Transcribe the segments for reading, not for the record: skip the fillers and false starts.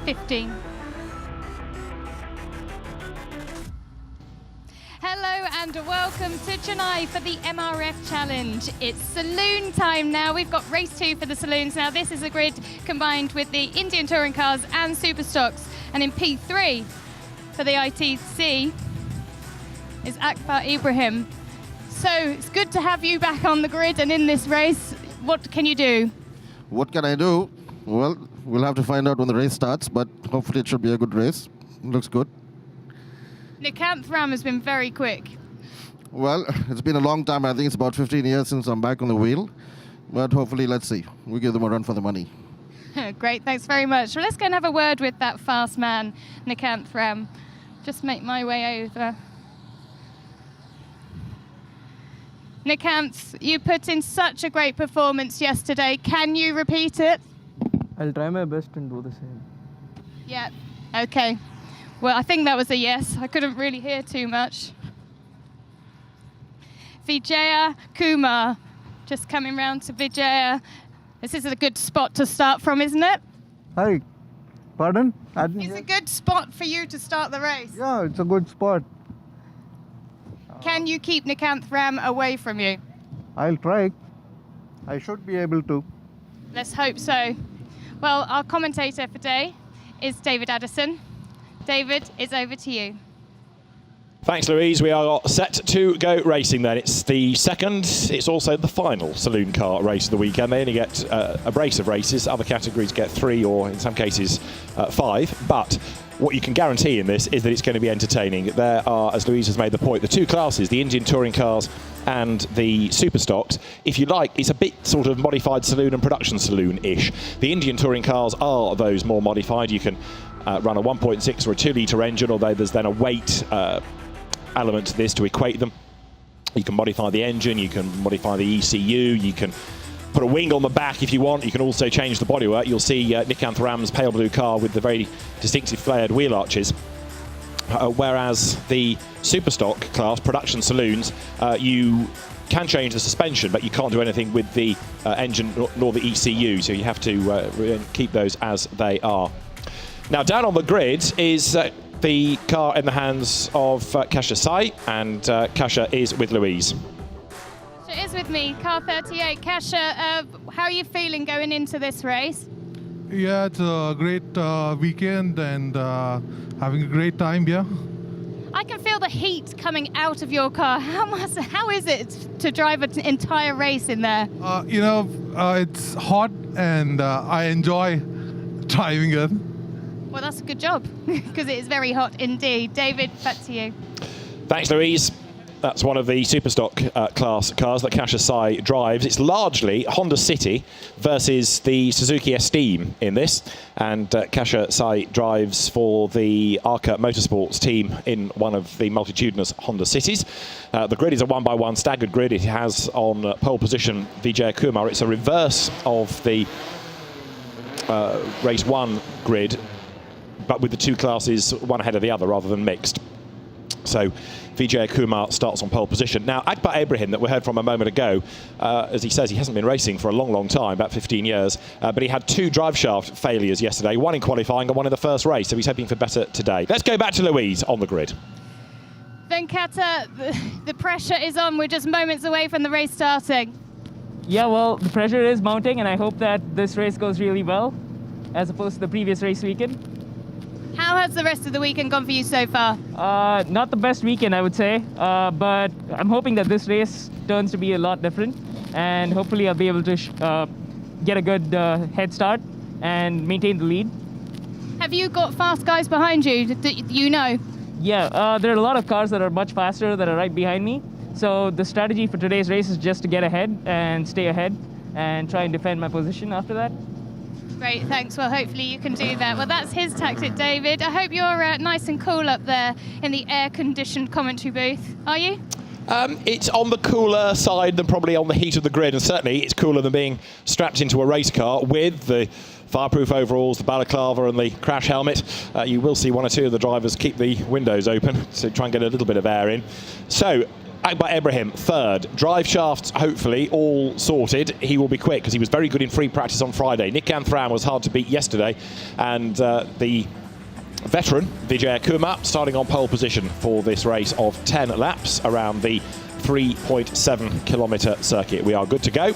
15. Hello and welcome to Chennai for the MRF Challenge. It's saloon time now. We've got race 2 for the saloons. Now this is a grid combined with the Indian touring cars and super stocks. And in P3 for the ITC is Akbar Ibrahim. So it's good to have you back on the grid and in this race. What can you do? What can I do? Well, we'll have to find out when the race starts, but hopefully it should be a good race. Looks good. Nikanth Ram has been very quick. Well, it's been a long time. I think it's about 15 years since I'm back on the wheel. But hopefully, let's see. We'll give them a run for the money. Great, thanks very much. Well, let's go and have a word with that fast man, Nikanth Ram. Just make my way over. Nikanth, you put in such a great performance yesterday. Can you repeat it? I'll try my best and do the same. Yeah, okay. Well, I think that was a yes. I couldn't really hear too much. Vijaya Kumar, just coming round to Vijaya. This is a good spot to start from, isn't it? Hi, pardon? It's a good spot for you to start the race. Yeah, it's a good spot. Can you keep Nikanth Ram away from you? I'll try. I should be able to. Let's hope so. Well, our commentator for today is David Addison. David, it's over to you. Thanks, Louise. We are set to go racing then. It's the second, it's also the final saloon car race of the weekend. They only get a brace of races. Other categories get 3 or, in some cases, 5. But what you can guarantee in this is that it's going to be entertaining. There are, as Louise has made the point, the 2 classes, the Indian touring cars and the super stocks. If you like, it's a bit sort of modified saloon and production saloon-ish. The Indian touring cars are those more modified. You can run a 1.6 or a 2-litre engine, although there's then a weight element to this to equate them. You can modify the engine, you can modify the ECU, you can put a wing on the back if you want. You can also change the bodywork. You'll see Nikanth Ram's pale blue car with the very distinctive flared wheel arches. Whereas the Superstock class, production saloons, you can change the suspension, but you can't do anything with the engine nor the ECU, so you have to keep those as they are. Now, down on the grid is the car in the hands of Kasha Sai, and Kasha is with Louise. Kasha is with me, car 38. Kasha, how are you feeling going into this race? Yeah, it's a great weekend and having a great time here. I can feel the heat coming out of your car. How is it to drive an entire race in there? It's hot and I enjoy driving it. Well, that's a good job, because it is very hot indeed. David, back to you. Thanks, Louise. That's one of the Superstock class cars that Kasha Sai drives. It's largely Honda City versus the Suzuki Esteem in this. And Kasha Sai drives for the Arca Motorsports team in one of the multitudinous Honda Cities. The grid is a 1x1 staggered grid. It has on pole position Vijay Kumar. It's a reverse of the race 1 grid, but with the 2 classes one ahead of the other rather than mixed. So Vijay Kumar starts on pole position. Now, Akbar Ibrahim, that we heard from a moment ago, as he says, he hasn't been racing for a long, long time, about 15 years, but he had 2 drive shaft failures yesterday, one in qualifying and one in the first race, so he's hoping for better today. Let's go back to Louise on the grid. Venkata, the pressure is on. We're just moments away from the race starting. Yeah, well, the pressure is mounting, and I hope that this race goes really well, as opposed to the previous race weekend. How has the rest of the weekend gone for you so far? Not the best weekend, I would say, but I'm hoping that this race turns to be a lot different, and hopefully I'll be able to get a good head start and maintain the lead. Have you got fast guys behind you that you know? Yeah, there are a lot of cars that are much faster that are right behind me, so the strategy for today's race is just to get ahead and stay ahead and try and defend my position after that. Great, thanks. Well, hopefully you can do that. Well, that's his tactic, David. I hope you're nice and cool up there in the air-conditioned commentary booth. Are you? It's on the cooler side than probably on the heat of the grid, and certainly it's cooler than being strapped into a race car with the fireproof overalls, the balaclava and the crash helmet. You will see 1 or 2 of the drivers keep the windows open to try and get a little bit of air in. So, Akbar Ibrahim, third. Drive shafts, hopefully, all sorted. He will be quick because he was very good in free practice on Friday. Nikan Thram was hard to beat yesterday. And the veteran, Vijay Kumar, starting on pole position for this race of 10 laps around the 3.7 kilometre circuit. We are good to go.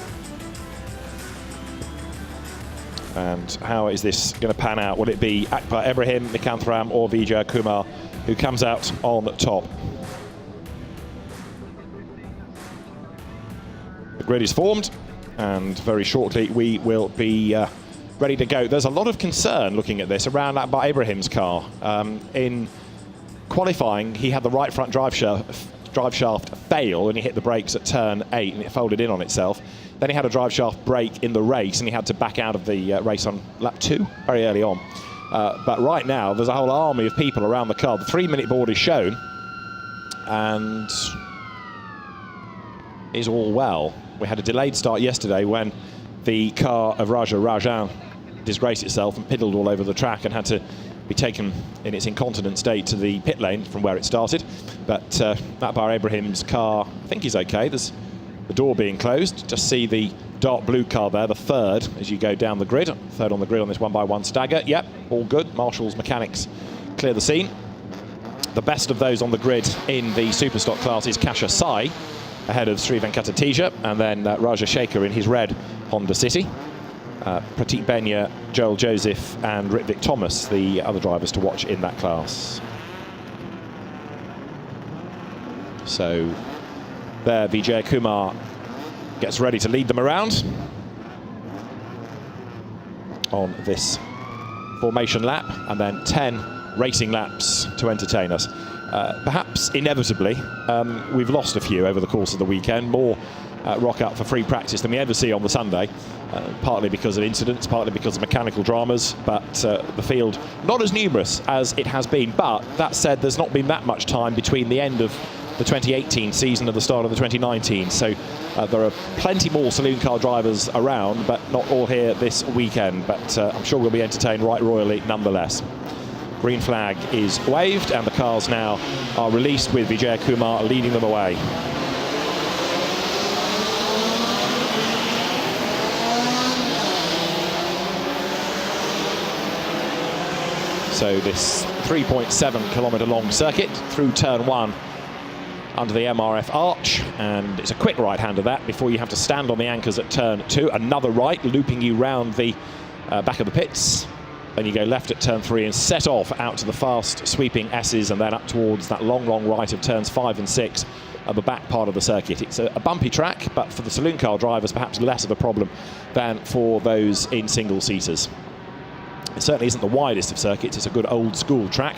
And how is this going to pan out? Will it be Akbar Ibrahim, Nikan Thram or Vijay Kumar who comes out on top? The grid is formed, and very shortly we will be ready to go. There's a lot of concern looking at this around Akbar Ibrahim's car. In qualifying, he had the right front drive shaft fail and he hit the brakes at turn 8 and it folded in on itself. Then he had a drive shaft break in the race and he had to back out of the race on lap 2 very early on. But right now there's a whole army of people around the car. The 3-minute board is shown and is all well. We had a delayed start yesterday when the car of Raja Rajan disgraced itself and piddled all over the track and had to be taken in its incontinent state to the pit lane from where it started. But Akbar Ibrahim's car, I think, is okay. There's the door being closed. Just see the dark blue car there, the third, as you go down the grid. Third on the grid on this 1x1 stagger. Yep, all good. Marshall's mechanics clear the scene. The best of those on the grid in the Superstock class is Kasha Sai, ahead of Sri Venkatateja, and then Raja Shekhar in his red Honda City. Pratik Benya, Joel Joseph and Ritvik Thomas, the other drivers to watch in that class. So there Vijay Kumar gets ready to lead them around on this formation lap, and then 10 racing laps to entertain us. Perhaps inevitably, we've lost a few over the course of the weekend, more rock up for free practice than we ever see on the Sunday, partly because of incidents, partly because of mechanical dramas, but the field not as numerous as it has been. But that said, there's not been that much time between the end of the 2018 season and the start of the 2019, so there are plenty more saloon car drivers around, but not all here this weekend. But I'm sure we'll be entertained right royally nonetheless. Green flag is waved and the cars now are released with Vijay Kumar leading them away. So this 3.7 kilometre long circuit through turn 1 under the MRF arch, and it's a quick right-hander that before you have to stand on the anchors at turn 2. Another right looping you round the back of the pits. Then you go left at turn 3 and set off out to the fast sweeping S's, and then up towards that long right of turns 5 and 6 at the back part of the circuit. It's a bumpy track, but for the saloon car drivers perhaps less of a problem than for those in single-seaters. It certainly isn't the widest of circuits. It's a good old school track,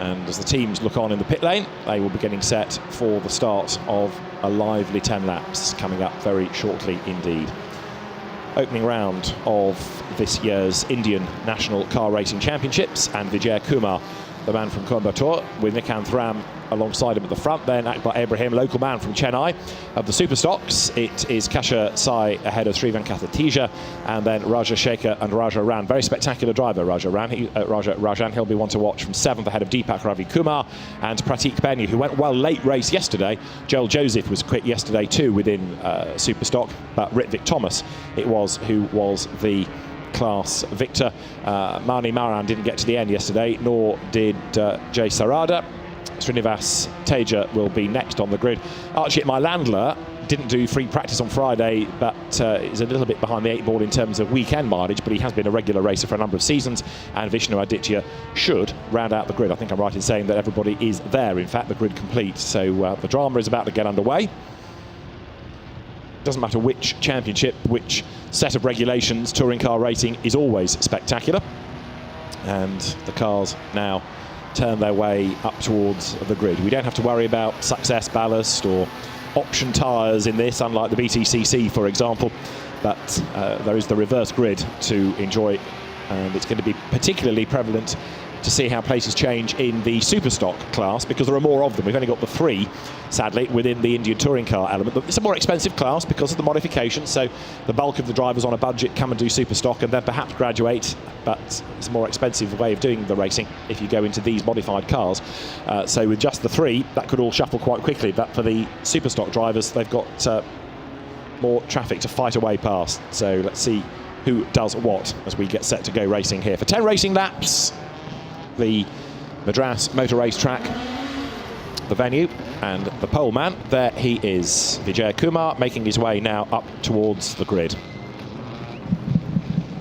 and as the teams look on in the pit lane, they will be getting set for the start of a lively 10 laps coming up very shortly indeed. Opening round of this year's Indian National Car Racing Championships, and Vijay Kumar, the man from Coimbatore, with Nikan Thram alongside him at the front. Then Akbar Ibrahim, local man from Chennai, of the Superstocks. It is Kasha Sai ahead of Sri Venkatateja, and then Raja Shekhar and Raja Ran. Very spectacular driver, Raja Rajan. He'll be one to watch from 7th ahead of Deepak Ravi Kumar and Pratik Benya, who went well late race yesterday. Joel Joseph was quick yesterday too within Superstock, but Ritvik Thomas it was who was the class victor. Mani Maran didn't get to the end yesterday, nor did Jay Sarada. Srinivas Teja will be next on the grid. Archit Mylandler didn't do free practice on Friday, but is a little bit behind the 8 ball in terms of weekend mileage, but he has been a regular racer for a number of seasons, and Vishnu Aditya should round out the grid. I think I'm right in saying that everybody is there, in fact, the grid complete. So the drama is about to get underway. Doesn't matter which championship, which set of regulations, touring car racing is always spectacular. And the cars now turn their way up towards the grid. We don't have to worry about success ballast or option tyres in this, unlike the BTCC, for example. But there is the reverse grid to enjoy, and it's going to be particularly prevalent to see how places change in the Superstock class, because there are more of them. We've only got the 3, sadly, within the Indian touring car element. It's a more expensive class because of the modifications, so the bulk of the drivers on a budget come and do Superstock and then perhaps graduate, but it's a more expensive way of doing the racing if you go into these modified cars. So with just the 3, that could all shuffle quite quickly, but for the Superstock drivers, they've got more traffic to fight away past. So let's see who does what as we get set to go racing here. For 10 racing laps, the Madras Motor Race Track, the venue, and the pole man, there he is, Vijay Kumar, making his way now up towards the grid.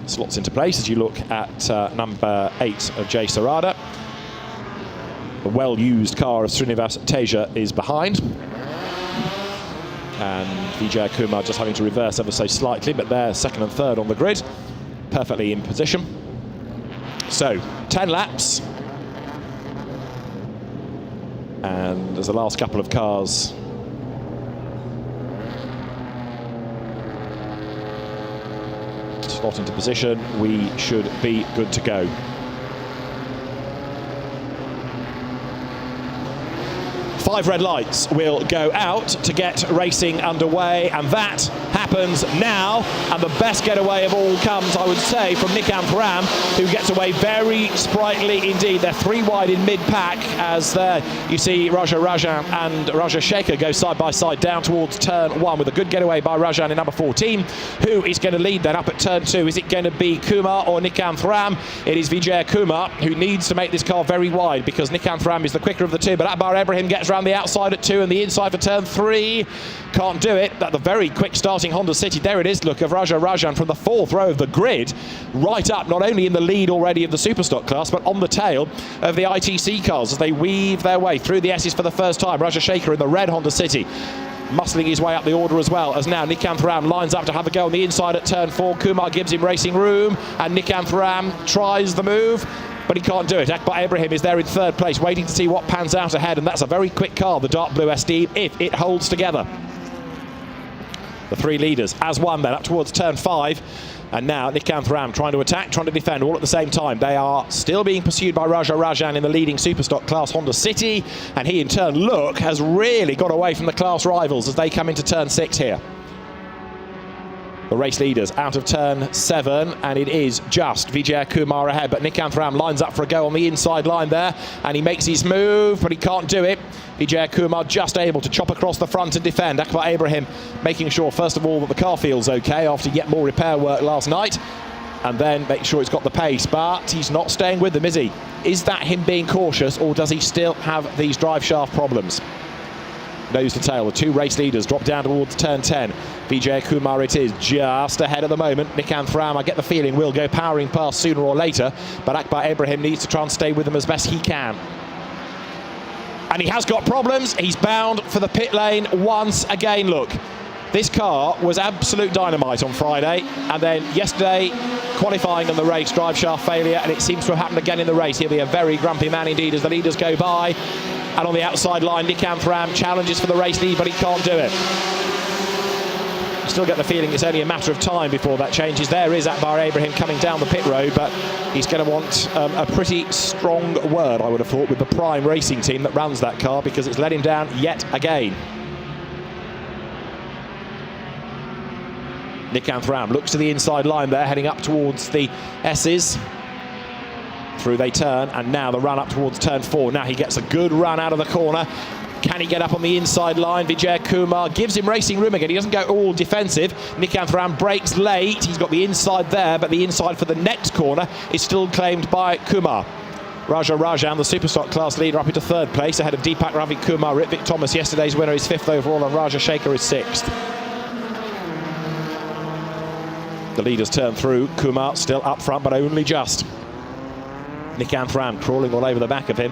Slots into place as you look at number 8 of Jay Sarada. The well-used car of Srinivas Teja is behind. And Vijay Kumar just having to reverse ever so slightly, but they're 2nd and 3rd on the grid, perfectly in position. So, 10 laps. And as the last couple of cars slot into position, we should be good to go. 5 red lights will go out to get racing underway, and that happens now. And the best getaway of all comes, I would say, from Nikanth Ram, who gets away very sprightly indeed. They're 3 wide in mid-pack, as there you see Raja Rajan and Raja Shekhar go side by side down towards turn 1, with a good getaway by Rajan in number 14. Who is going to lead then up at turn 2? Is it going to be Kumar or Nikanth Ram? It is Vijay Kumar, who needs to make this car very wide, because Nikanth Ram is the quicker of the 2, but Akbar Ibrahim gets round the outside at 2 and the inside for turn 3. Can't do it. That the very quick starting Honda City. There it is, look, of Raja Rajan from the 4th row of the grid, right up, not only in the lead already of the Superstock class, but on the tail of the ITC cars as they weave their way through the S's for the first time. Raja Shekhar in the red Honda City, muscling his way up the order as well, as now Nikanth Ram lines up to have a go on the inside at turn 4. Kumar gives him racing room, and Nikanth Ram tries the move, but he can't do it. Akbar Ibrahim is there in 3rd place, waiting to see what pans out ahead, and that's a very quick car, the dark blue SD, if it holds together. The 3 leaders as one then up towards turn 5, and now Nikanth Ram trying to attack, trying to defend, all at the same time. They are still being pursued by Raja Rajan in the leading Superstock class Honda City, and he in turn, look, has really got away from the class rivals as they come into turn 6 here. The race leaders out of turn 7, and it is just Vijay Kumar ahead, but Nikanth Ram lines up for a go on the inside line there, and he makes his move, but he can't do it. Vijay Kumar just able to chop across the front and defend. Akbar Ibrahim making sure, first of all, that the car feels okay after yet more repair work last night, and then make sure it's got the pace, but he's not staying with them, is he? Is that him being cautious, or does he still have these drive shaft problems? Nose to tail, the 2 race leaders drop down towards turn 10. Vijay Kumar it is, just ahead at the moment. Nikanth Ram, I get the feeling, will go powering past sooner or later, but Akbar Ibrahim needs to try and stay with them as best he can. And he has got problems. He's bound for the pit lane once again. Look, this car was absolute dynamite on Friday, and then yesterday, qualifying on the race, drive shaft failure, and it seems to have happened again in the race. He'll be a very grumpy man indeed as the leaders go by. And on the outside line, Nikanth Ram challenges for the race lead, but he can't do it. You still get the feeling it's only a matter of time before that changes. There is Akbar Ibrahim coming down the pit road, but he's going to want a pretty strong word, I would have thought, with the Prime Racing team that runs that car, because it's let him down yet again. Nikanth Ram looks to the inside line there, heading up towards the S's. Through they turn, and now the run up towards turn 4. Now he gets a good run out of the corner. Can he get up on the inside line? Vijay Kumar gives him racing room again. He doesn't go all defensive. Nikanth Ram breaks late. He's got the inside there, but the inside for the next corner is still claimed by Kumar. Raja Rajan, the Superstock class leader, up into 3rd place, ahead of Deepak Ravi Kumar. Ritvik Thomas, yesterday's winner, is 5th overall, and Raja Shekhar is 6th. The leaders turn through. Kumar still up front, but only just. Nikanth Ram crawling all over the back of him.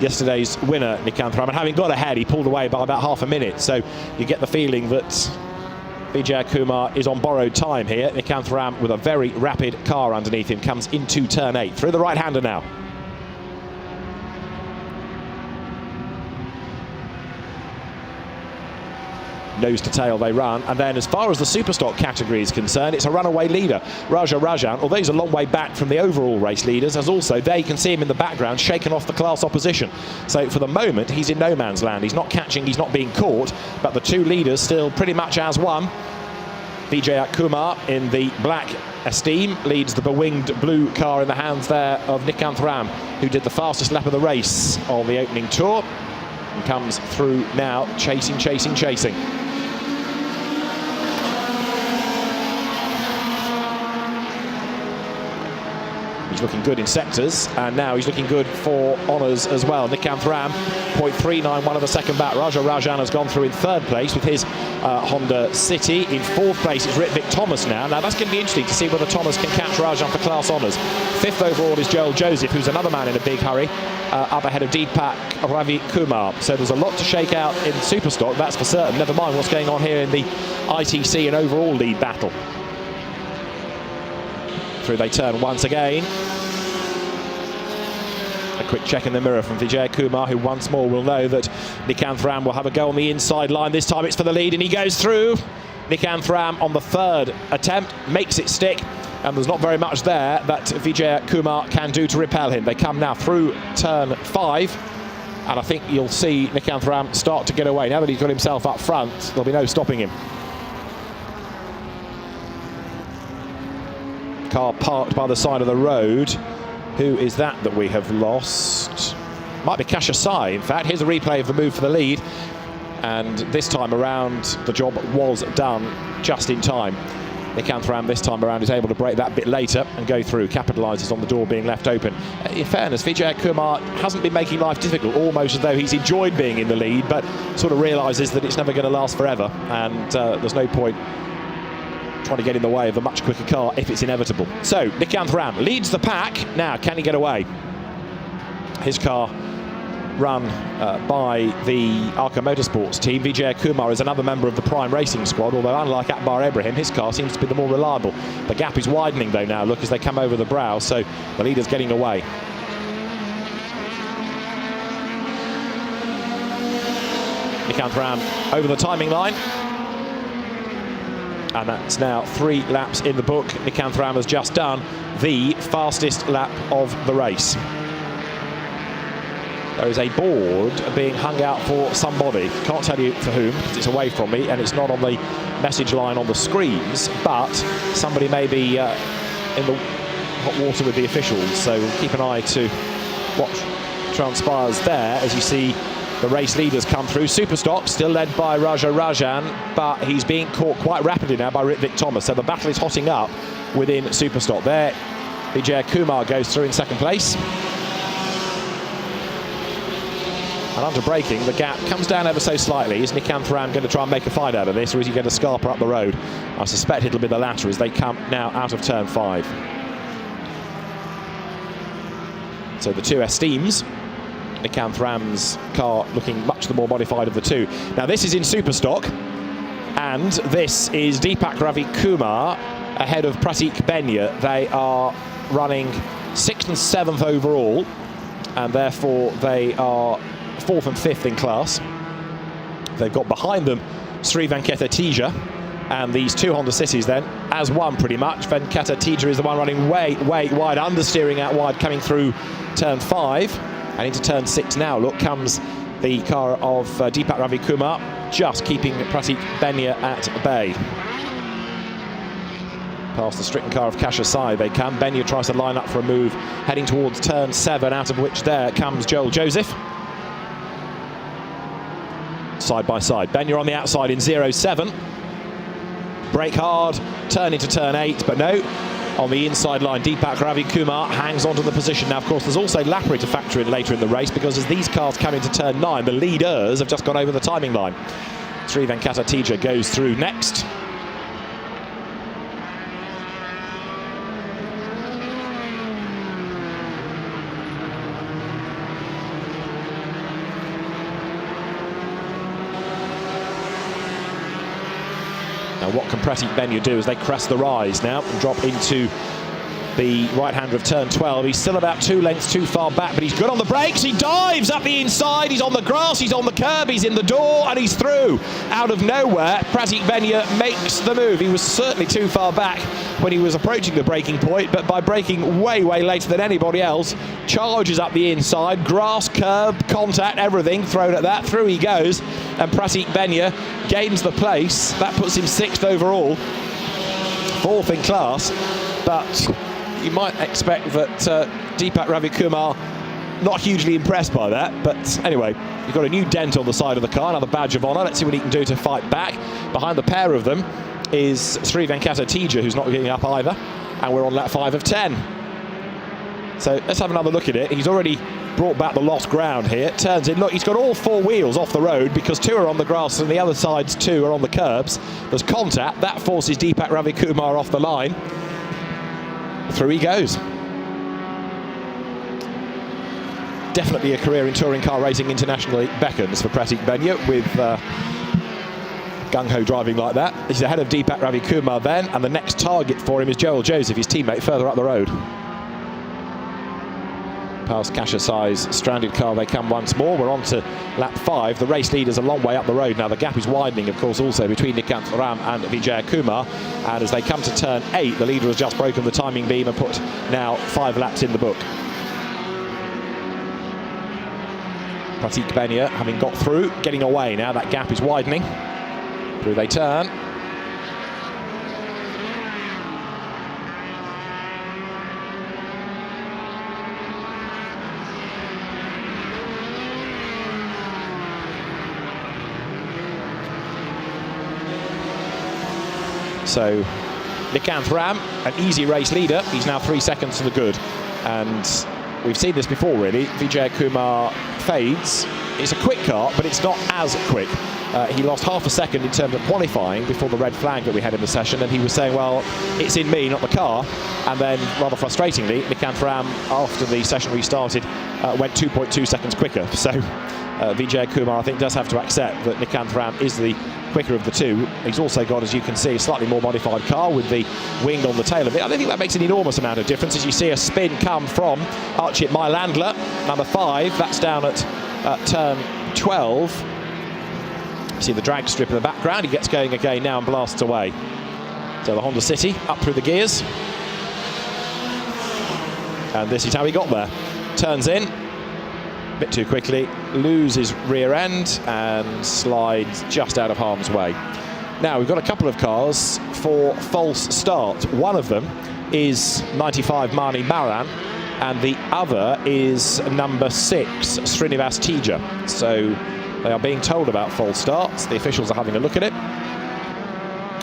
Yesterday's winner, Nikanth Ram, and having got ahead, he pulled away by about half a minute. So you get the feeling that Vijay Kumar is on borrowed time here. Nikanth Ram, with a very rapid car underneath him, comes into turn 8. Through the right-hander now. Nose to tail they run. And then as far as the Superstock category is concerned, it's a runaway leader. Raja Rajan, although he's a long way back from the overall race leaders, as also, there you can see him in the background shaking off the class opposition. So for the moment, he's in no man's land. He's not catching, he's not being caught, but the two leaders still pretty much as one. Vijay Kumar in the black Esteem leads the bewinged blue car in the hands there of Nikanth Ram, who did the fastest lap of the race on the opening tour, and comes through now, chasing. He's looking good in sectors, and now he's looking good for honours as well. Nikanth Ram, 0.391 of a second back. Raja Rajan has gone through in third place with his Honda City. In fourth place, it's Ritwik Thomas now. Now that's going to be interesting to see whether Thomas can catch Rajan for class honours. Fifth overall is Joel Joseph, who's another man in a big hurry, up ahead of Deepak Ravi Kumar. So there's a lot to shake out in Superstock, that's for certain. Never mind what's going on here in the ITC and overall lead battle. Through they turn once again. A quick check in the mirror from Vijay Kumar, who once more will know that Nikanth Ram will have a go on the inside line. This time it's for the lead, and he goes through. Nikanth Ram on the third attempt makes it stick, and there's not very much there that Vijay Kumar can do to repel him. They come now through turn 5, and I think you'll see Nikanth Ram start to get away. Now that he's got himself up front, there'll be no stopping him. Car parked by the side of the road. Who is that we have lost? Might be Kasha Sai, in fact. Here's a replay of the move for the lead. And this time around, the job was done just in time. Nikanth Ram this time around is able to break that bit later and go through, capitalises on the door being left open. In fairness, Vijay Kumar hasn't been making life difficult, almost as though he's enjoyed being in the lead, but sort of realises that it's never going to last forever, and there's no point trying to get in the way of a much quicker car if it's inevitable. So Nikanth Ram leads the pack. Now, can he get away? His car run by the Arca Motorsports team. Vijay Kumar is another member of the Prime Racing squad, although unlike Akbar Ibrahim, his car seems to be the more reliable. The gap is widening though now, look, as they come over the brow, so the leader's getting away. Nikanth Ram over the timing line. And that's now 3 laps in the book. Nikanth Ram has just done the fastest lap of the race. There is a board being hung out for somebody. Can't tell you for whom, because it's away from me and it's not on the message line on the screens, but somebody may be in the hot water with the officials, so we'll keep an eye to what transpires there as you see the race leaders come through. Superstock still led by Raja Rajan, but he's being caught quite rapidly now by Ritwik Thomas. So the battle is hotting up within Superstock. There, Vijay Kumar goes through in second place. And under braking, the gap comes down ever so slightly. Is Nikanth Ram going to try and make a fight out of this, or is he going to scarper up the road? I suspect it'll be the latter as they come now out of turn 5. So the two Esteems. Nikanth Ram's car looking much the more modified of the two. Now this is in Superstock, and this is Deepak Ravi Kumar ahead of Pratik Benya. They are running 6th and 7th overall, and therefore they are 4th and 5th in class. They've got behind them Sri Venkata Teja, and these two Honda Cities then as one pretty much. Venkata Teja is the one running way wide, understeering out wide, coming through turn 5. And into turn 6 now, look, comes the car of Deepak Ravi Kumar, just keeping Pratik Benya at bay. Past the stricken car of Kasha Sai they come. Benya tries to line up for a move, heading towards turn 7, out of which there comes Joel Joseph. Side by side. Benya on the outside in 0-7. Brake hard, turn into turn 8, but no. On the inside line, Deepak Ravi Kumar hangs onto the position. Now, of course, there's also Lapri to factor in later in the race, because as these cars come into turn 9, the leaders have just gone over the timing line. Sri Venkata Teja goes through next. Now, what can Pratik Benya do as they crest the rise now and drop into the right-hander of turn 12. He's still about 2 lengths too far back, but he's good on the brakes. He dives up the inside. He's on the grass. He's on the curb. He's in the door, and he's through. Out of nowhere, Pratik Benya makes the move. He was certainly too far back when he was approaching the braking point, but by braking way, way later than anybody else, charges up the inside. Grass, curb, contact, everything thrown at that. Through he goes, and Pratik Benya gains the place. That puts him 6th overall, 4th in class, but you might expect that Deepak Ravikumar not hugely impressed by that, but anyway, you've got a new dent on the side of the car, another badge of honour. Let's see what he can do to fight back. Behind the pair of them is Sri Venkata Teja, who's not giving up either, and we're on lap 5 of 10. So let's have another look at it. He's already brought back the lost ground here. Turns in, look, he's got all 4 wheels off the road because 2 are on the grass and the other side's 2 are on the curbs. There's contact, that forces Deepak Ravikumar off the line. Through he goes. Definitely a career in touring car racing internationally beckons for Pratik Benya with gung-ho driving like that. He's ahead of Deepak Ravikumar then, and the next target for him is Joel Joseph, his teammate, further up the road. Past Kashasai's stranded car they come once more. We're on to lap 5. The race leader's a long way up the road now. The gap is widening, of course, also between Nikanth Ram and Vijay Kumar. And as they come to turn 8, the leader has just broken the timing beam and put now 5 laps in the book. Pratik Benya, having got through, getting away now. That gap is widening. Through they turn. So Nikanth Ram, an easy race leader. He's now 3 seconds to the good. And we've seen this before, really. Vijay Kumar fades. It's a quick car, but it's not as quick. He lost half a second in terms of qualifying before the red flag that we had in the session, and he was saying, well, it's in me, not the car. And then, rather frustratingly, Nikanth Ram, after the session restarted, went 2.2 seconds quicker. So Vijay Kumar, I think, does have to accept that Nikanth Ram is the quicker of the 2. He's also got, as you can see, a slightly more modified car with the wing on the tail of it. I don't think that makes an enormous amount of difference as you see a spin come from Archit Mailandla, number 5. That's down at turn 12. You see the drag strip in the background. He gets going again now and blasts away. So the Honda City up through the gears. And this is how he got there. Turns in. A bit too quickly, loses rear end and slides just out of harm's way. Now we've got a couple of cars for false start. One of them is 95 Mani Maran and the other is number 6 Srinivas Teja. So they are being told about false starts. The officials are having a look at it.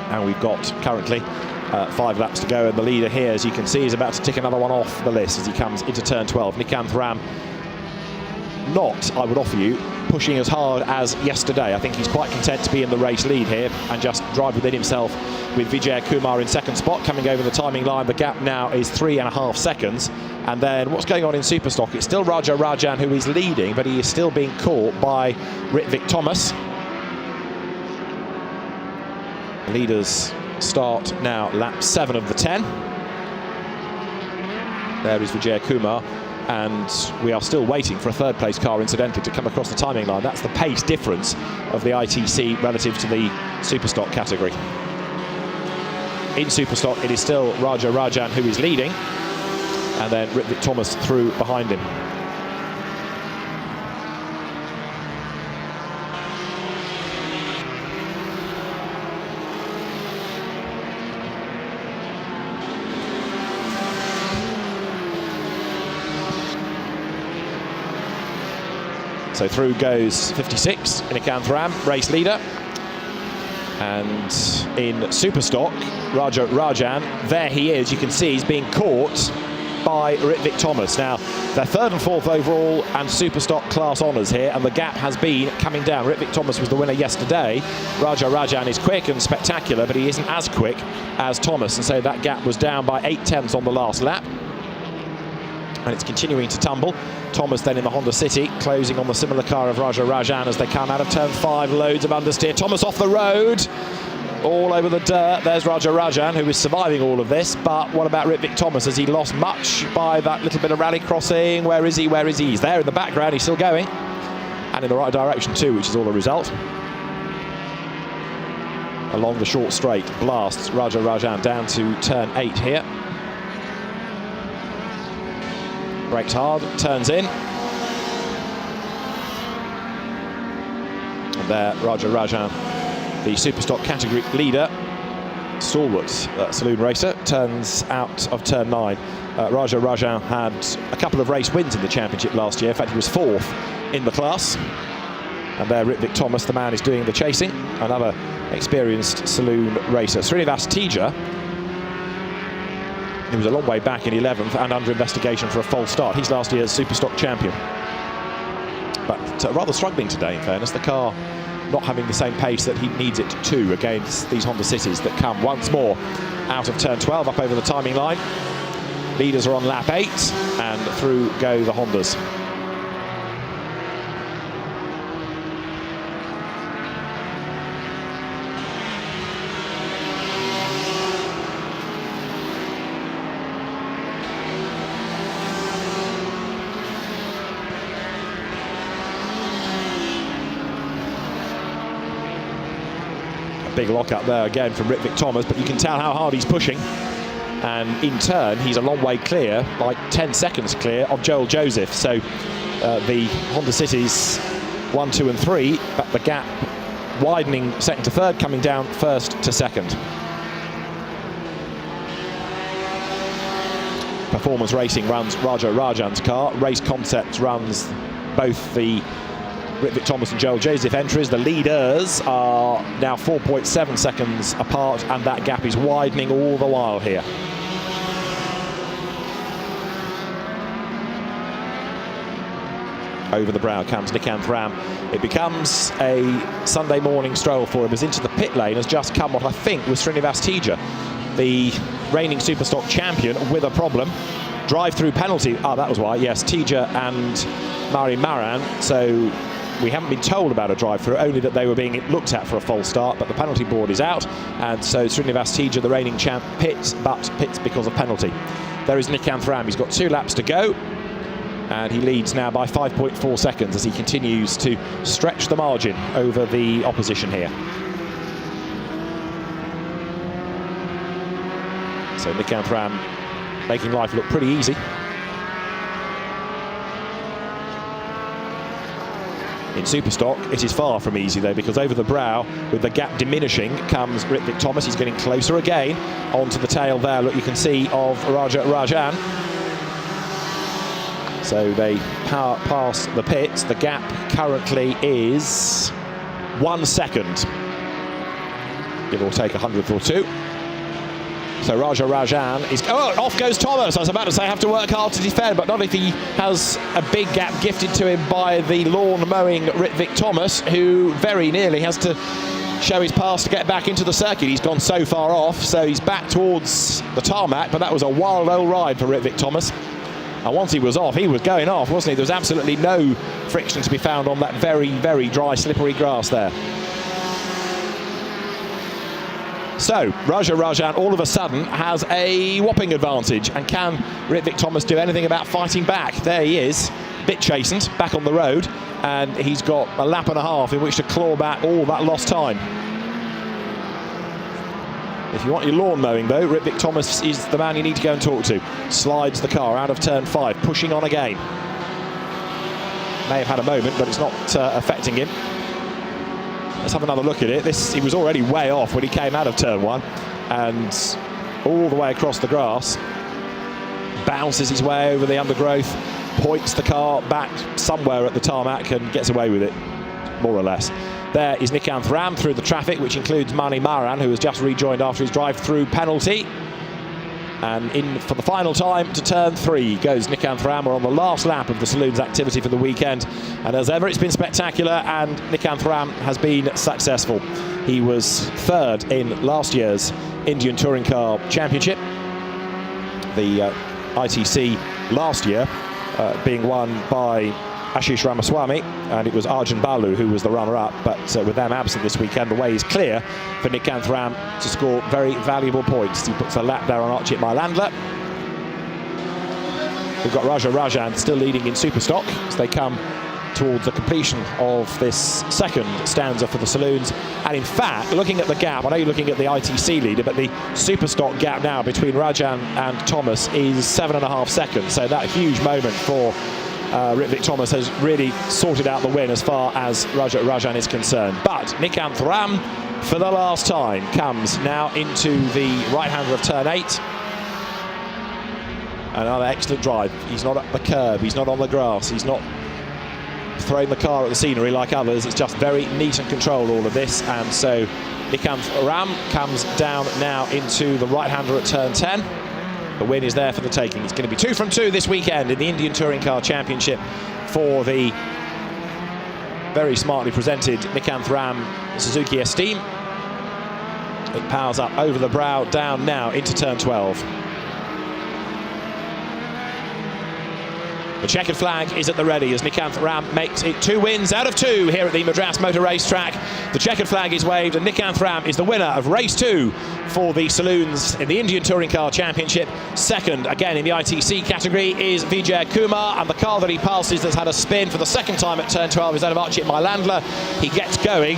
And we've got currently 5 laps to go, and the leader here, as you can see, is about to tick another one off the list as he comes into turn 12. Nikanth Ram, not, I would offer you, pushing as hard as yesterday. I think he's quite content to be in the race lead here and just drive within himself with Vijay Kumar in second spot, coming over the timing line. The gap now is 3.5 seconds. And then what's going on in Superstock? It's still Raja Rajan who is leading, but he is still being caught by Ritvik Thomas. Leaders start now lap 7 of the 10. There is Vijay Kumar. And we are still waiting for a third place car, incidentally, to come across the timing line. That's the pace difference of the ITC relative to the Superstock category. In Superstock, it is still Raja Rajan who is leading, and then Ritvik Thomas through behind him. So through goes 56, Nikanth Ram, race leader. And in Superstock, Raja Rajan, there he is. You can see he's being caught by Ritvik Thomas. Now, they're 3rd and 4th overall and Superstock class honours here, and the gap has been coming down. Ritvik Thomas was the winner yesterday. Raja Rajan is quick and spectacular, but he isn't as quick as Thomas, and so that gap was down by 8 tenths on the last lap. And it's continuing to tumble. Thomas then in the Honda City, closing on the similar car of Raja Rajan as they come out of turn 5. Loads of understeer. Thomas off the road. all over the dirt. There's Raja Rajan, who is surviving all of this. But what about Ritwik Thomas? Has he lost much by that little bit of rally crossing? Where is he? Where is he? He's there in the background. He's still going. And in the right direction too, which is all the result. Along the short straight, blasts Raja Rajan down to turn 8 here. Brakes hard, turns in. And there, Raja Rajan, the Superstock category leader, stalwart saloon racer, turns out of turn 9. Raja Rajan had a couple of race wins in the championship last year. In fact, he was 4th in the class. And there, Ritwik Thomas, the man, is doing the chasing. Another experienced saloon racer. Srinivas Teja, he was a long way back in 11th and under investigation for a false start. He's last year's Superstock champion. But rather struggling today, in fairness. The car not having the same pace that he needs it to against these Honda Cities that come once more out of turn 12, up over the timing line. Leaders are on lap 8, and through go the Hondas. Big lock up there again from Ritwik Thomas, but you can tell how hard he's pushing. And in turn, he's a long way clear, like 10 seconds clear of Joel Joseph. So the Honda Cities 1, 2 and 3, but the gap widening second to third, coming down first to second. Performance Racing runs Raja Rajan's car. Race Concepts runs both the Ritwik Thomas and Joel Joseph entries. The leaders are now 4.7 seconds apart, and that gap is widening all the while here. Over the brow comes Nikant Ram. It becomes a Sunday morning stroll for him, as into the pit lane has just come what I think was Srinivas Teja, the reigning Superstock champion, with a problem. Drive-through penalty. Oh, that was why. Yes, Teja and Mari Maran. So we haven't been told about a drive-through, only that they were being looked at for a false start, but the penalty board is out, and so Srinivas Teja, the reigning champ, pits, but pits because of penalty. There is Nikant Ram. He's got 2 laps to go, and he leads now by 5.4 seconds as he continues to stretch the margin over the opposition here. So Nikant Ram making life look pretty easy. In Superstock, it is far from easy, though, because over the brow, with the gap diminishing, comes Ritwik Thomas. He's getting closer again onto the tail there, look, you can see, of Raja Rajan. So they power past the pits. The gap currently is 1 second. Give or take a hundredth or two. So Raja Rajan is... Oh, off goes Thomas. I was about to say, have to work hard to defend, but not if he has a big gap gifted to him by the lawn-mowing Ritwik Thomas, who very nearly has to show his pass to get back into the circuit. He's gone so far off, so he's back towards the tarmac, but that was a wild old ride for Ritwik Thomas. And once he was off, he was going off, wasn't he? There was absolutely no friction to be found on that very, very dry, slippery grass there. So, Raja Rajan all of a sudden has a whopping advantage. And can Ritwik Thomas do anything about fighting back? There he is, bit chastened, back on the road. And he's got a lap and a half in which to claw back all that lost time. If you want your lawn mowing, though, Ritwik Thomas is the man you need to go and talk to. Slides the car out of turn 5, pushing on again. May have had a moment, but it's not affecting him. Let's have another look at it. He was already way off when he came out of turn 1, and all the way across the grass, bounces his way over the undergrowth, points the car back somewhere at the tarmac and gets away with it, more or less. There is Nikant Ram through the traffic, which includes Mani Maran, who has just rejoined after his drive-through penalty. And in for the final time to turn 3 goes Nikant Ram. We're on the last lap of the Saloons activity for the weekend. And as ever, it's been spectacular, and Nikant Ram has been successful. He was 3rd in last year's Indian Touring Car Championship. The ITC last year being won by Ashish Ramaswamy, and it was Arjun Balu who was the runner-up, but with them absent this weekend, the way is clear for Nikanth Ram to score very valuable points. He puts a lap there on Archit Mailandla. We've got Raja Rajan still leading in Superstock as they come towards the completion of this second stanza for the Saloons. And in fact, looking at the gap, I know you're looking at the ITC leader, but the Superstock gap now between Rajan and Thomas is 7.5 seconds. So that huge moment for Ritvik Thomas has really sorted out the win as far as Raja Rajan is concerned. But Nikanth Ram, for the last time, comes now into the right-hander of turn 8. Another excellent drive. He's not at the curb, he's not on the grass, he's not throwing the car at the scenery like others. It's just very neat and controlled, all of this. And so Nikanth Ram comes down now into the right-hander at turn 10. The win is there for the taking. It's going to be 2 from 2 this weekend in the Indian Touring Car Championship for the very smartly presented Nikanth Ram Suzuki Esteem. It powers up over the brow, down now into turn 12. The checkered flag is at the ready as Nikanth Ram makes it 2 wins out of 2 here at the Madras Motor Racetrack. The checkered flag is waved and Nikanth Ram is the winner of race 2 for the Saloons in the Indian Touring Car Championship. Second, again in the ITC category, is Vijay Kumar, and the car that he passes that's had a spin for the second time at turn 12 is that of Archit Mailandla. He gets going,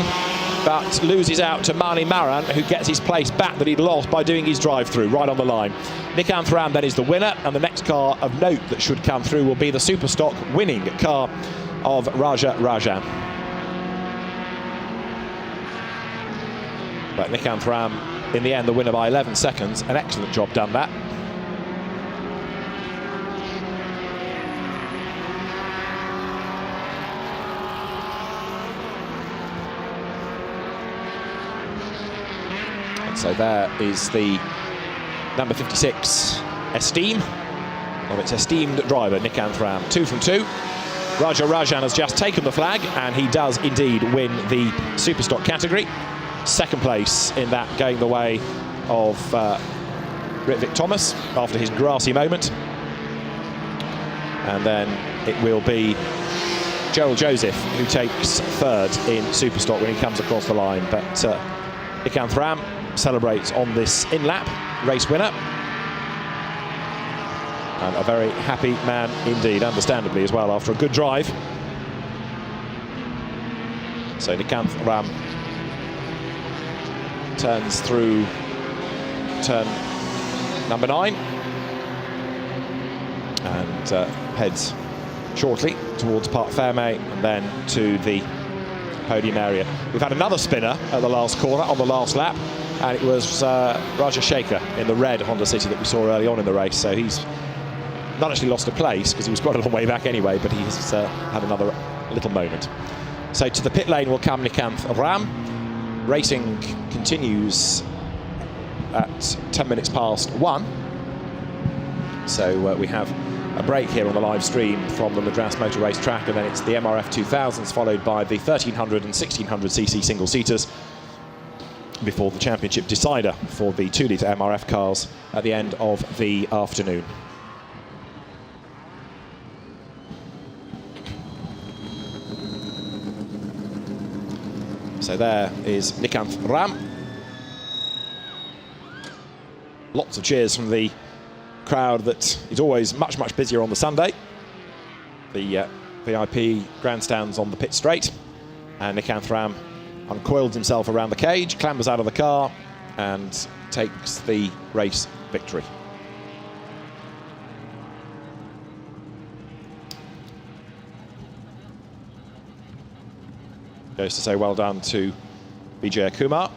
but loses out to Mani Maran, who gets his place back that he'd lost by doing his drive-through right on the line. Nikanth Ram then is the winner, and the next car of note that should come through will be the Superstock winning car of Raja Rajan. But Nikanth Ram, in the end, the winner by 11 seconds. An excellent job done that. So there is the number 56 Esteem of its esteemed driver, Nikanth Ram. 2 from 2. Raja Rajan has just taken the flag, and he does indeed win the Superstock category. Second place in that, going the way of Ritvik Thomas after his grassy moment. And then it will be Gerald Joseph who takes third in Superstock when he comes across the line. But Nikanth Ram celebrates on this in-lap race winner, and a very happy man indeed, understandably as well, after a good drive. So Nikanth Ram turns through turn number 9 and heads shortly towards Park Fairmay and then to the podium area. We've had another spinner at the last corner on the last lap, and it was Raja Shekhar in the red Honda City that we saw early on in the race. So he's not actually lost a place because he was quite a long way back anyway, but he's had another little moment. So to the pit lane will come Nikanth Ram. Racing continues at 10 minutes past 1. So we have a break here on the live stream from the Madras Motor Racetrack, and then it's the MRF 2000s followed by the 1300 and 1600cc single-seaters before the championship decider for the 2-litre MRF cars at the end of the afternoon. So there is Nikanth Ram. Lots of cheers from the crowd that is always much, much busier on the Sunday. The VIP grandstands on the pit straight, and Nikanth Ram uncoils himself around the cage, clambers out of the car, and takes the race victory. Goes to say well done to Vijay Kumar.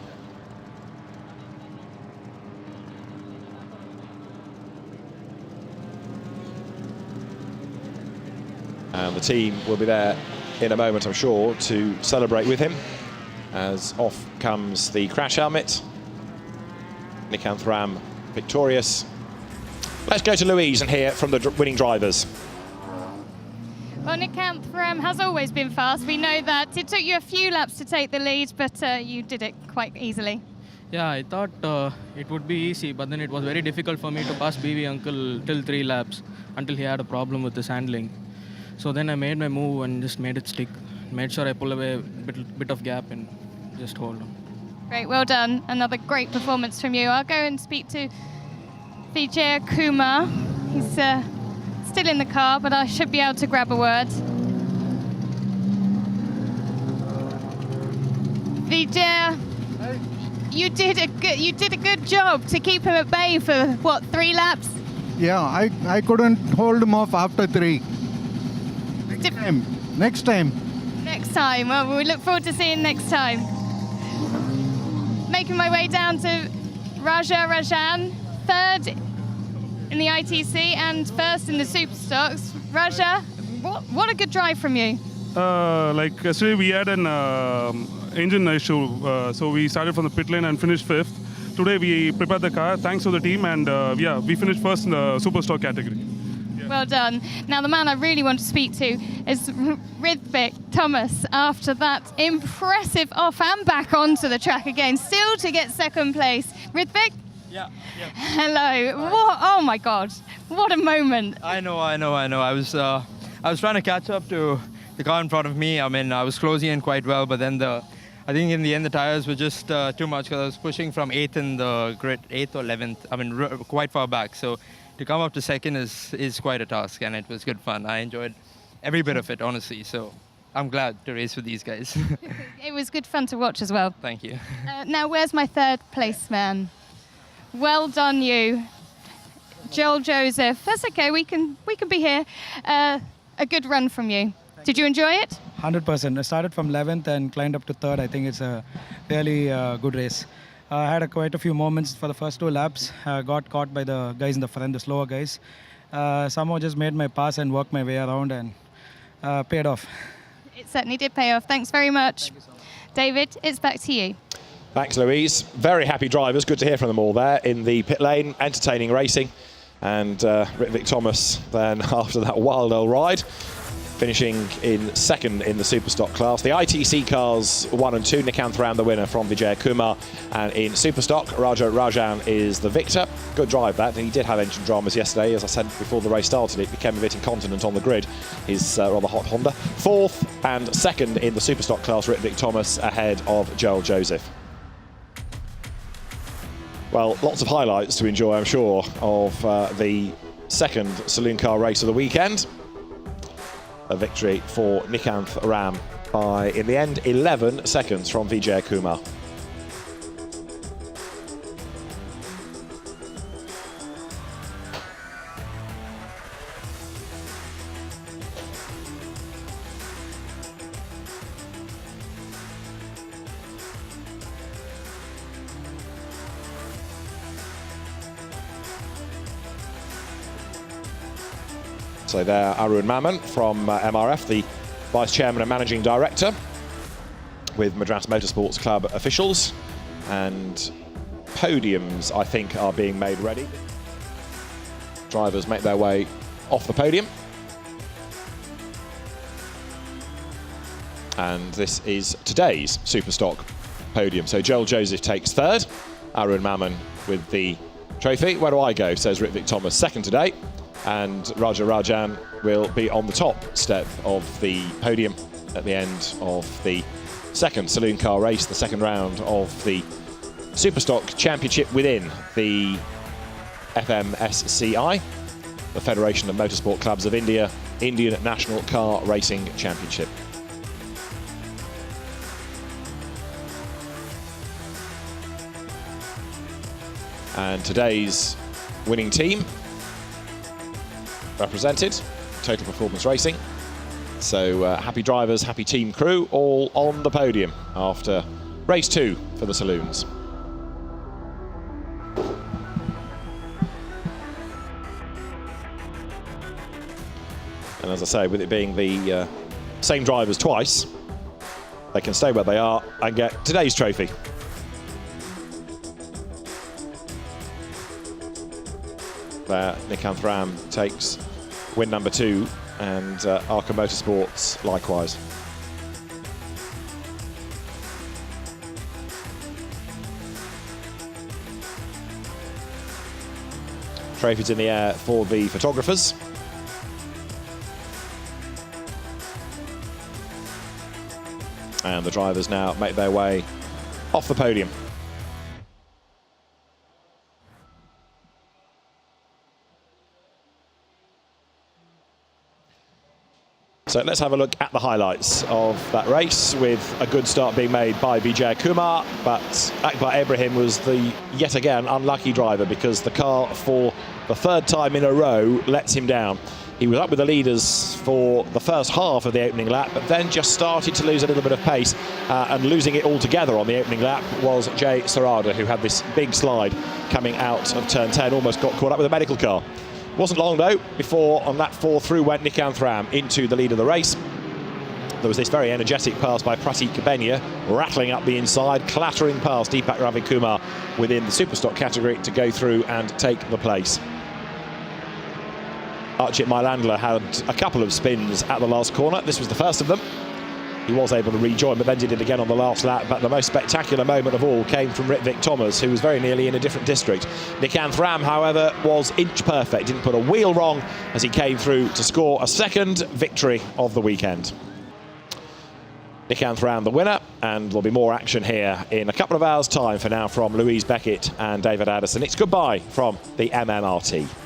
And the team will be there in a moment, I'm sure, to celebrate with him, as off comes the crash helmet. Nikanth Ram victorious. Let's go to Louise and hear from the winning drivers. Well, Nikanth Ram has always been fast. We know that. It took you a few laps to take the lead, but you did it quite easily. Yeah, I thought it would be easy, but then it was very difficult for me to pass BV uncle till 3 laps until he had a problem with his handling. So then I made my move and just made it stick. Made sure I pull away a bit of gap and just hold on. Great, well done. Another great performance from you. I'll go and speak to Vijay Kumar. He's still in the car, but I should be able to grab a word. Vijay, you did a good job to keep him at bay for what, 3 laps? Yeah, I couldn't hold him off after 3. Next time. Next time. Well, we look forward to seeing next time. Making my way down to Raja Rajan, 3rd in the ITC and 1st in the Superstocks. Raja, what a good drive from you. Like yesterday we had an engine issue, so we started from the pit lane and finished 5th. Today we prepared the car, thanks to the team, and we finished 1st in the Superstock category. Yeah. Well done. Now the man I really want to speak to is Ridvik Thomas after that impressive off and back onto the track again, still to get 2nd place. Ridvik? Yeah. Hello. What? Oh my God! What a moment. I know. I was trying to catch up to the car in front of me. I mean, I was closing in quite well, but then I think in the end the tires were just too much because I was pushing from 8th in the grid, 8th or 11th. I mean, quite far back. So to come up to 2nd is quite a task, and it was good fun. I enjoyed every bit of it, honestly. So I'm glad to race with these guys. It was good fun to watch as well. Thank you. Now, where's my 3rd place man? Well done, you, Joel Joseph. That's okay. We can be here. A good run from you. Did you enjoy it? 100%. I started from 11th and climbed up to 3rd. I think it's a really good race. I had quite a few moments for the first 2 laps. Got caught by the guys in the front, the slower guys. Somehow just made my pass and worked my way around and paid off. It certainly did pay off. Thanks very much. Thank you so much. David, it's back to you. Thanks, Louise. Very happy drivers. Good to hear from them all there in the pit lane. Entertaining racing. And Ridvik Thomas then after that wild old ride, finishing in 2nd in the Superstock class. The ITC cars 1 and 2, Nikanth Ram the winner from Vijay Kumar, and in Superstock, Raja Rajan is the victor. Good drive that. He did have engine dramas yesterday, as I said before the race started. It became a bit incontinent on the grid, his rather hot Honda. 4th and 2nd in the Superstock class, Ridvik Thomas ahead of Joel Joseph. Well, lots of highlights to enjoy, I'm sure, of the 2nd saloon car race of the weekend. A victory for Nikanth Ram by, in the end, 11 seconds from Vijay Kumar. So there, Arun Mammon from MRF, the Vice Chairman and Managing Director, with Madras Motorsports Club officials. And podiums, I think, are being made ready. Drivers make their way off the podium. And this is today's Superstock podium. So Joel Joseph takes 3rd, Arun Mammon with the trophy. Where do I go, says Ridvik Thomas, 2nd today. And Raja Rajan will be on the top step of the podium at the end of the 2nd saloon car race, the 2nd round of the Superstock Championship within the FMSCI, the Federation of Motorsport Clubs of India, Indian National Car Racing Championship. And today's winning team represented, Total Performance Racing. So happy drivers, happy team crew, all on the podium after race 2 for the Saloons. And as I say, with it being the same drivers twice, they can stay where they are and get today's trophy. There, Nikanth Ram takes win number 2, and Arca Motorsports likewise. Trophies in the air for the photographers. And the drivers now make their way off the podium. So let's have a look at the highlights of that race, with a good start being made by Vijay Kumar, but Akbar Ibrahim was the yet again unlucky driver, because the car for the third time in a row lets him down. He was up with the leaders for the first half of the opening lap, but then just started to lose a little bit of pace, and losing it altogether on the opening lap was Jay Sarada, who had this big slide coming out of turn 10, almost got caught up with a medical car. Wasn't long though before on lap 4 through went Nikant Ram into the lead of the race. There was this very energetic pass by Pratik Benya, rattling up the inside, clattering past Deepak Ravikumar within the Superstock category to go through and take the place. Archit Mailandla had a couple of spins at the last corner. This was the first of them. He was able to rejoin, but then did it again on the last lap. But the most spectacular moment of all came from Ritvik Thomas, who was very nearly in a different district. Nikant Ram, however, was inch perfect. Didn't put a wheel wrong as he came through to score a second victory of the weekend. Nikant Ram the winner, and there'll be more action here in a couple of hours' time. For now, from Louise Beckett and David Addison, it's goodbye from the MMRT.